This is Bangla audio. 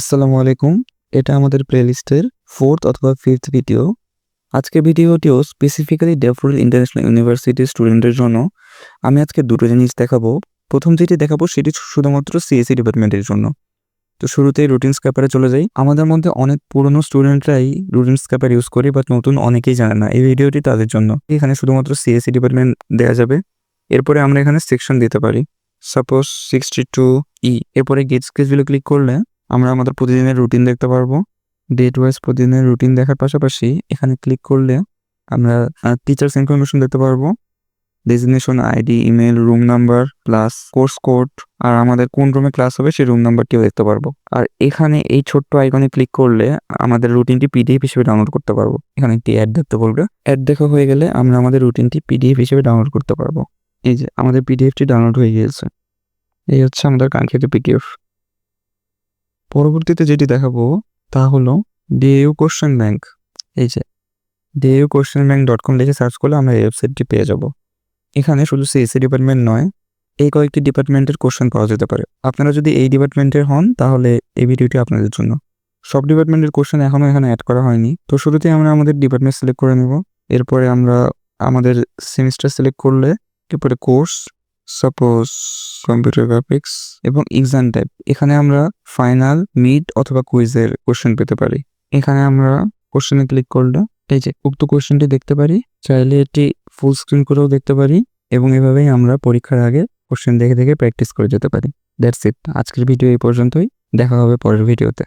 আসসালামু আলাইকুম। এটা আমাদের প্লেলিস্টের 4th অথবা 5th ভিডিও। আজকের ভিডিওটিও স্পেসিফিক্যালি ড্যাফোডিল ইন্টারন্যাশনাল ইউনিভার্সিটির স্টুডেন্টদের জন্য। আমি আজকে দুটো জিনিস দেখাবো। প্রথম যেটি দেখাবো সেটি শুধুমাত্র সিএসই ডিপার্টমেন্টের জন্য। তো শুরুতেই রুটিন স্ক্র্যাপারে চলে যাই। আমাদের মধ্যে অনেক পুরনো স্টুডেন্টরাই রুটিন স্ক্র্যাপার ইউজ করে, বাট নতুন অনেকেই জানে না। এই ভিডিওটি তাদের জন্য। এখানে শুধুমাত্র সিএসই ডিপার্টমেন্ট দেয়া যাবে। এরপরে আমরা এখানে সেকশন দিতে পারি। Suppose 62E। এরপরে গেট স্কেজুলে ক্লিক করলে আমরা আমাদের প্রতিদিনের রুটিন দেখতে পারবো। ডেট ওয়াইজ প্রতিদিনের রুটিন দেখার পাশাপাশি এখানে ক্লিক করলে আমরা টিচার্স ইনফরমেশন দেখতে পারবো। Designation ID, email, room number plus course code, আর আমাদের কোন রুমে ক্লাস হবে সেই রুম নাম্বারটিও দেখতে পারবো। আর এখানে এই ছোট্ট আইকনে ক্লিক করলে আমাদের রুটিনটি পিডিএফ হিসেবে ডাউনলোড করতে পারবো। এখানে একটি অ্যাড দেখতে বলবে। অ্যাড দেখা হয়ে গেলে আমরা আমাদের রুটিনটি পিডিএফ হিসেবে ডাউনলোড করতে পারবো। এই যে আমাদের পিডিএফটি ডাউনলোড হয়ে গিয়েছে। এই হচ্ছে আমাদের কাঙ্ক্ষিত পিডিএফ। পরবর্তীতে যেটি দেখাবো তা হলো ডিএইউ কোশ্চেন ব্যাংক। এই যে dieuquestionbank.com লিখে সার্চ করলে আমরা এই ওয়েবসাইটটি পেয়ে যাব। এখানে শুধু সিএসসি ডিপার্টমেন্ট নয়, এই কয়েকটি ডিপার্টমেন্টের কোশ্চেন পাওয়া যেতে পারে। আপনারা যদি এই ডিপার্টমেন্টের হন তাহলে এই ভিডিওটি আপনাদের জন্য। সব ডিপার্টমেন্টের কোশ্চেন এখনও এখানে অ্যাড করা হয়নি। তো শুরুতেই আমরা আমাদের ডিপার্টমেন্ট সিলেক্ট করে নেব। এরপরে আমরা আমাদের সেমিস্টার সিলেক্ট করলে এরপরে কোর্স, সাপোজ কম্পিউটার গ্রাফিক্স, এবং এক্সাম টাইপ। এখানে আমরা ফাইনাল, মিড অথবা কুইজের কোশ্চেন পেতে পারি। এখানে আমরা কোশ্চেনে ক্লিক করলে এই যে উক্ত কোশ্চেনটি দেখতে পারি। চাইলে এটি ফুল স্ক্রিন করেও দেখতে পারি, এবং এভাবেই আমরা পরীক্ষার আগে কোশ্চেন দেখে দেখে প্র্যাকটিস করে যেতে পারি। That's it. আজকের ভিডিও এই পর্যন্তই। দেখা হবে পরের ভিডিওতে।